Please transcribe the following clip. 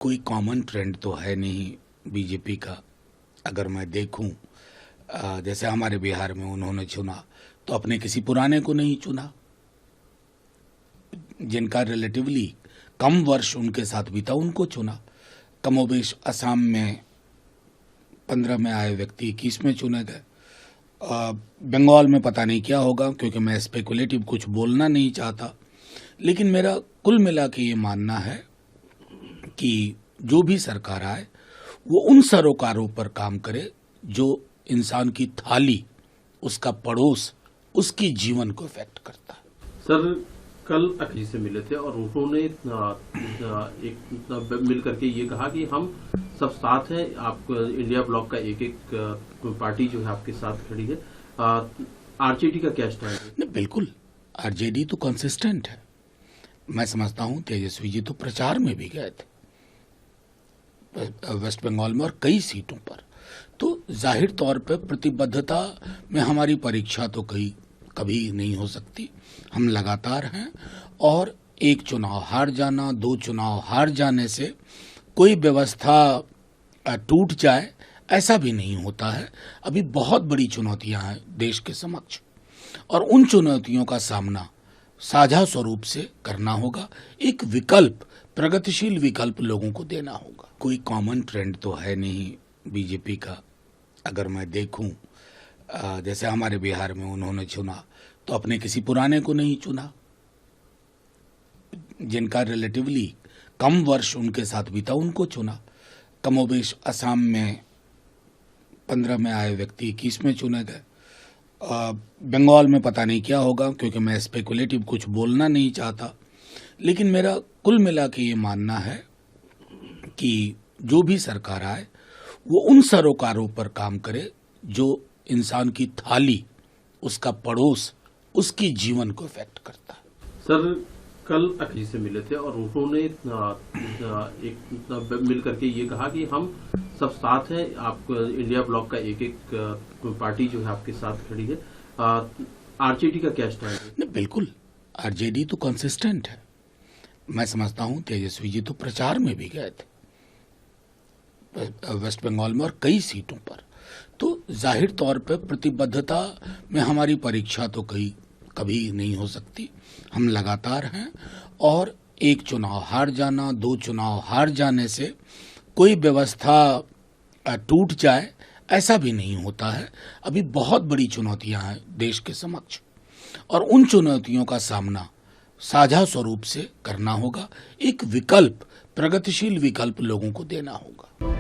कोई common trend तो है नहीं बीजेपी का। अगर मैं देखूं, जैसे हमारे बिहार में उन्होंने चुना तो अपने किसी पुराने को नहीं चुना, जिनका रिलेटिवली कम वर्ष उनके साथ बीता उनको चुना। कमोबेश असम में 15 में आए व्यक्ति 21 में चुने गए। बंगाल में पता नहीं क्या होगा, क्योंकि मैं स्पेकुलेटिव कुछ बोलना नहीं चाहता, लेकिन मेरा कुल मिला के ये मानना है कि जो भी सरकार आए वो उन सरोकारों पर काम करे जो इंसान की थाली, उसका पड़ोस, उसकी जीवन को इफेक्ट करता है। सर, कल अखिलेश से मिले थे और उन्होंने मिल करके ये कहा कि हम सब साथ हैं। आप इंडिया ब्लॉक का एक एक पार्टी जो है आपके साथ खड़ी है। आरजेडी का क्या स्टैंड है? नहीं, बिल्कुल आरजेडी तो कंसिस्टेंट है। मैं समझता हूं तेजस्वी जी तो प्रचार में भी गए थे वेस्ट बंगाल में और कई सीटों पर, तो जाहिर तौर पर प्रतिबद्धता में हमारी परीक्षा तो कभी नहीं हो सकती। हम लगातार हैं और एक चुनाव हार जाना, 2 चुनाव हार जाने से कोई व्यवस्था टूट जाए ऐसा भी नहीं होता है। अभी बहुत बड़ी चुनौतियां हैं देश के समक्ष और उन चुनौतियों का सामना साझा स्वरूप से करना होगा। एक विकल्प, प्रगतिशील विकल्प लोगों को देना होगा। कोई कॉमन ट्रेंड तो है नहीं बीजेपी का। अगर मैं देखूं, जैसे हमारे बिहार में उन्होंने चुना तो अपने किसी पुराने को नहीं चुना, जिनका रिलेटिवली कम वर्ष उनके साथ बीता उनको चुना। कमोबेश असम में 15 में आए व्यक्ति 21 में चुने गए। बंगाल में पता नहीं क्या होगा, क्योंकि मैं स्पेकुलेटिव कुछ बोलना नहीं चाहता, लेकिन मेरा कुल मिला के ये मानना है कि जो भी सरकार आए वो उन सरोकारों पर काम करे जो इंसान की थाली, उसका पड़ोस, उसकी जीवन को इफेक्ट करता है। सर, कल अखिलेश से मिले थे और उन्होंने मिल करके ये कहा कि हम सब साथ हैं। आप इंडिया ब्लॉक का एक एक पार्टी जो है आपके साथ खड़ी है। आरजेडी का क्या स्टैंड है? नहीं, बिल्कुल आरजेडी तो कंसिस्टेंट है। मैं समझता हूं तेजस्वी जी तो प्रचार में भी गए थे वेस्ट बंगाल में और कई सीटों पर, तो जाहिर तौर पर प्रतिबद्धता में हमारी परीक्षा तो कभी नहीं हो सकती। हम लगातार हैं और एक चुनाव हार जाना, 2 चुनाव हार जाने से कोई व्यवस्था टूट जाए ऐसा भी नहीं होता है। अभी बहुत बड़ी चुनौतियां हैं देश के समक्ष और उन चुनौतियों का सामना साझा स्वरूप से करना होगा। एक विकल्प, प्रगतिशील विकल्प लोगों को देना होगा।